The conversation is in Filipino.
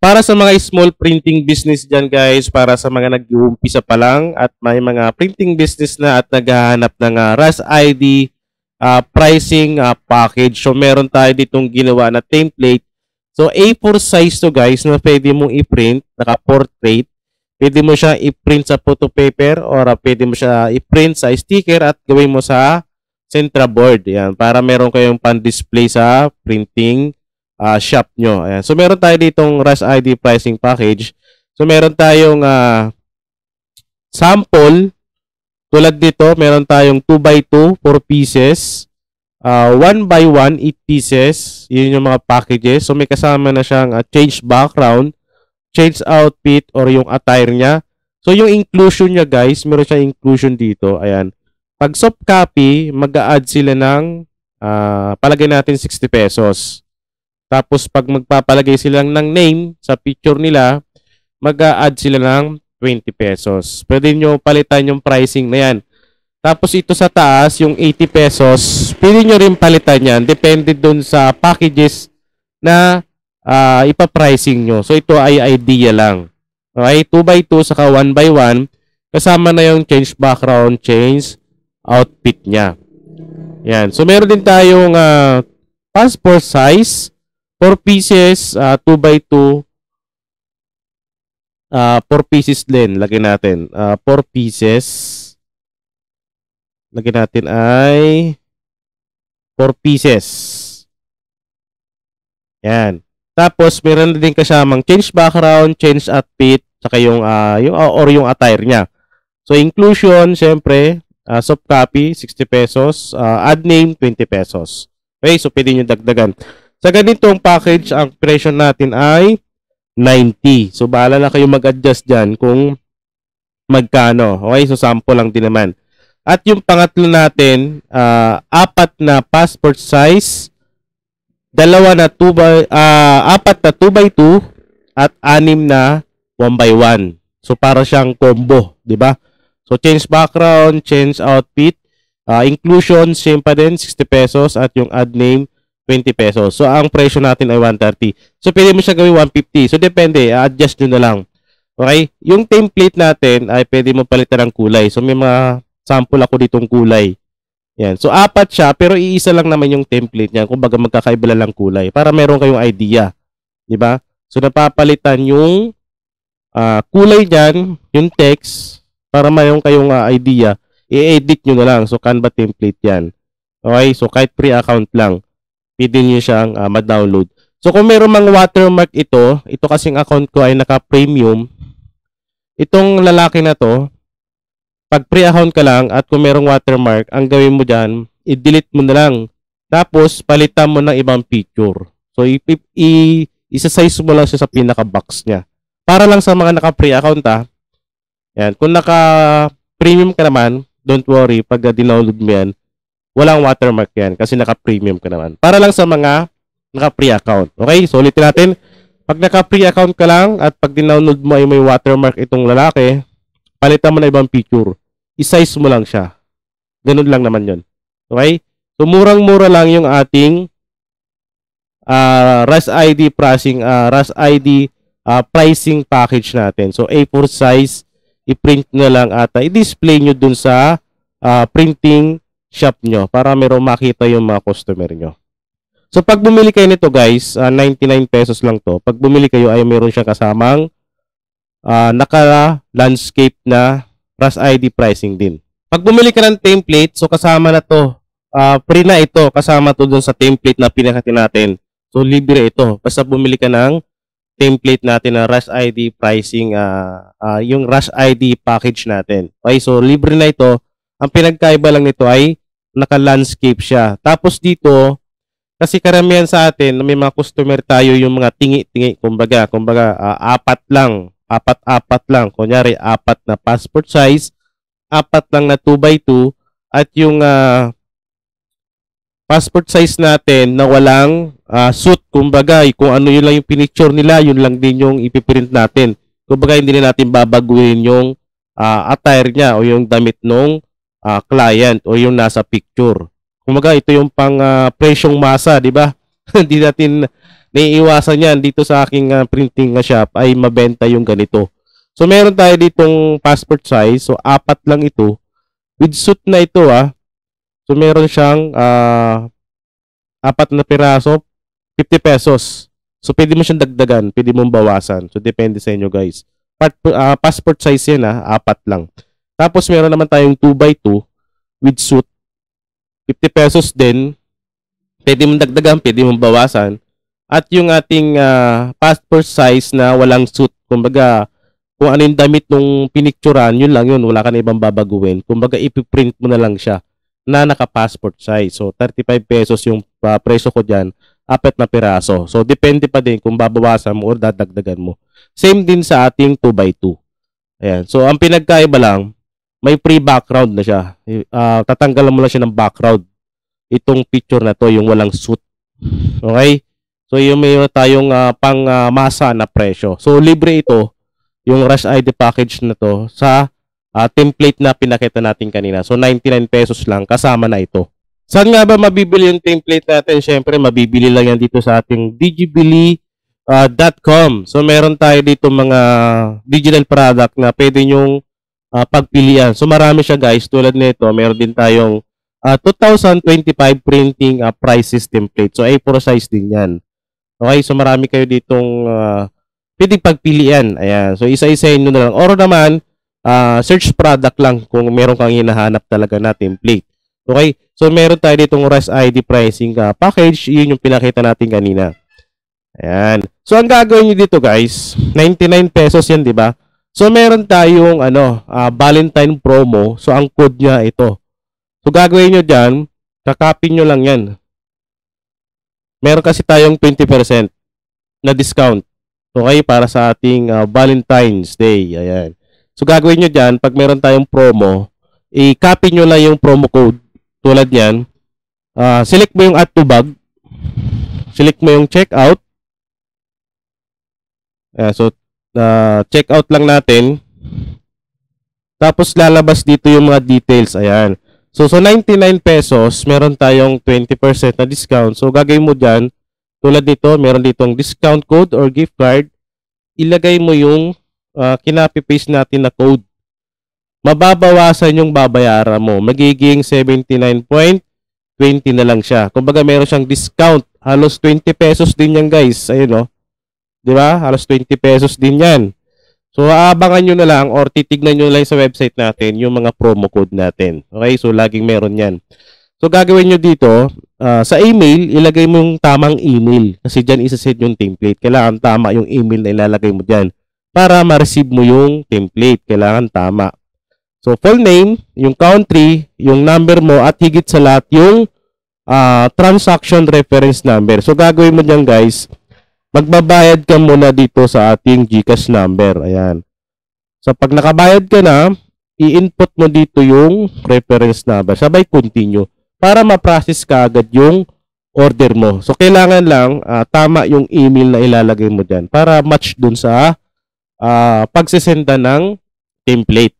Para sa mga small printing business dyan guys, para sa mga nag-uumpisa pa lang at may mga printing business na at naghahanap ng RAS ID pricing package. So meron tayo ditong ginawa na template. So A4 size to guys na pwede mong i-print, naka-portrait. Pwede mo siya i-print sa photo paper or pwede mo siya i-print sa sticker at gawin mo sa Centra board. Yan, para meron kayong pan-display sa printing shop nyo. Ayan. So, meron tayo ditong RAS ID pricing package. So, meron tayong sample. Tulad dito, meron tayong 2x2, 4 pieces. 1x1, 8 pieces. Yun yung mga packages. So, may kasama na siyang change background, change outfit, or yung attire niya. So, yung inclusion niya, guys, meron siyang inclusion dito. Ayan. Pag soft copy, mag-a-add sila ng, palagay natin 60 pesos. Tapos, pag magpapalagay sila ng name sa picture nila, mag-a-add sila ng 20 pesos. Pwede nyo palitan yung pricing na yan. Tapos, ito sa taas, yung 80 pesos, pwede nyo rin palitan yan. Depende dun sa packages na ipa-pricing nyo. So, ito ay idea lang. Okay? 2x2 saka 1x1. Kasama na yung change background, change outfit niya. Yan. So, meron din tayong passport size. 4 pieces, 2x2, 4 pieces din. Lagyan natin. 4 pieces. Lagyan natin ay 4 pieces. Yan. Tapos, meron din kasamang change background, change outfit, saka yung attire niya. So, inclusion, syempre, soft copy, 60 pesos. Add name, 20 pesos. Okay, so pwede nyo dagdagan. Sa ganitong package, ang presyo natin ay 90. So, bahala na kayo mag-adjust dyan kung magkano. Okay, so sample lang din naman. At yung pangatlo natin, 4 na passport size, 4 na 2x2, at 6 na 1x1. So, para siyang combo, di ba? So, change background, change outfit, inclusion, same pa din, 60 pesos, at yung add name, 20 pesos. So, ang presyo natin ay 130. So, pwede mo siya gawin 150. So, depende. Adjust nyo na lang. Okay? Yung template natin ay pwede mo palitan ng kulay. So, may mga sample ako ditong kulay. Yan. So, 4 siya, pero iisa lang naman yung template niya. Kung baga magkakaiba lang kulay. Para meron kayong idea. Diba? So, napapalitan yung kulay dyan, yung text, para mayroon kayong idea. I-edit nyo na lang. So, Canva template yan. Okay? So, kahit free account lang, pwede nyo siyang ma-download. So, kung meron mang watermark ito kasing account ko ay naka-premium. Itong lalaki na to, pag pre-account ka lang at kung merong watermark, ang gawin mo dyan, i-delete mo na lang. Tapos, palitan mo ng ibang picture. So, isa-size mo lang siya sa pinaka-box niya. Para lang sa mga naka-pre-account Yan. Kung naka-premium ka naman, don't worry, pag dinownload mo yan, walang watermark yan kasi naka-premium ka naman. Para lang sa mga naka-free account. Okay? So, ulitin natin. Pag naka-free account ka lang at pag dinownload mo ay may watermark itong lalaki, palitan mo na ibang picture. I-size mo lang siya. Ganun lang naman yon. Okay? So, murang-mura lang yung ating RAS ID pricing package natin. So, A4 size, i-print na lang at i-display nyo dun sa printing shop nyo para merong makita yung mga customer nyo. So, pag bumili kayo nito guys, 99 pesos lang to. Pag bumili kayo ay meron siyang kasamang naka-landscape na RAS ID pricing din. Pag bumili ka ng template, so kasama na to. Free na ito. Kasama to dun sa template na pinakati natin. So, libre ito. Basta bumili ka ng template natin na RAS ID pricing, yung RAS ID package natin. Okay, so libre na ito. Ang pinagkaiba lang nito ay naka-landscape siya. Tapos dito, kasi karamihan sa atin, may mga customer tayo yung mga tingi-tingi. Kumbaga, 4 lang. Kunyari, 4 na passport size, 4 lang na 2x2, at yung passport size natin na walang suit. Kumbaga, kung ano yun lang yung pinicture nila, yun lang din yung ipiprint natin. Kumbaga, hindi na natin babaguhin yung attire niya o yung damit nung client o yung nasa picture. Kumaga ito yung pang presyong masa, di ba? Hindi natin naiiwasan yan dito sa aking printing shop ay mabenta yung ganito. So meron tayo ditong passport size. So apat lang ito. With suit na ito So meron siyang apat na piraso, 50 pesos. So pwede mo siyang dagdagan, pwede mong bawasan. So depende sa inyo guys. Passport size yan apat lang. Tapos meron naman tayong 2x2 with suit. 50 pesos din. Pwede mong dagdagan, pwede mong bawasan. At yung ating passport size na walang suit. Kumbaga, kung ano yung damit nung pinicturan, yun lang yun. Wala ka na ibang babaguhin. Kumbaga, ipiprint mo na lang siya na naka-passport size. So, 35 pesos yung presyo ko dyan. Apat na piraso. So, depende pa din kung babawasan mo o dadagdagan mo. Same din sa ating 2x2. Ayan. So, ang pinagkaiba lang, may pre-background na siya. Tatanggalan mo lang siya ng background. Itong picture na to, yung walang suit. Okay? So, yung mayroon tayong pang masa na presyo. So, libre ito, yung Rush ID package na to, sa template na pinakita natin kanina. So, 99 pesos lang, kasama na ito. Saan nga ba mabibili yung template natin? Siyempre, mabibili lang yan dito sa ating digibili.com. So, meron tayo dito mga digital product na pwede nyong pagpilian. So, marami siya guys. Tulad nito, meron din tayong 2025 printing prices template. So, A4 size din yan. Okay, so marami kayo ditong pwedeng pagpilian. Ayan. So, isa-isahin nyo na lang. Or naman, search product lang kung meron kang hinahanap talaga na template. Okay, so meron tayo ditong Rush ID pricing package. Yun yung pinakita natin kanina. Ayan. So, ang gagawin nyo dito guys, 99 pesos yan, di ba? So, meron tayong Valentine promo. So, ang code niya ito. So, gagawin nyo dyan, kakopy nyo lang yan. Meron kasi tayong 20% na discount. Okay, para sa ating Valentine's Day. Ayan. So, gagawin nyo dyan, pag meron tayong promo, i-copy nyo lang yung promo code. Tulad yan. Select mo yung add to bag. Select mo yung checkout. So, check out lang natin. Tapos lalabas dito yung mga details. Ayan. So 99 pesos, meron tayong 20% na discount. So gagawin mo dyan, tulad nito, meron ditong discount code or gift card. Ilagay mo yung kinapi-paste natin na code. Mababawasan yung babayaran mo. Magiging 79.20 na lang siya. Kumbaga meron siyang discount. Halos 20 pesos din yan guys. Ayun Di ba? Halos 20 pesos din yan. So, aabangan nyo na lang or titignan nyo lang sa website natin yung mga promo code natin. Okay? So, laging meron yan. So, gagawin nyo dito, sa email, ilagay mo yung tamang email. Kasi dyan isa-set yung template. Kailangan tama yung email na ilalagay mo dyan para ma-receive mo yung template. Kailangan tama. So, full name, yung country, yung number mo, at higit sa lahat yung transaction reference number. So, gagawin mo dyan guys, magbabayad ka muna dito sa ating GCash number. Ayan. So, pag nakabayad ka na, i-input mo dito yung reference number. Sabay continue para ma-process ka agad yung order mo. So, kailangan lang tama yung email na ilalagay mo dyan para match dun sa pagsisenda ng template.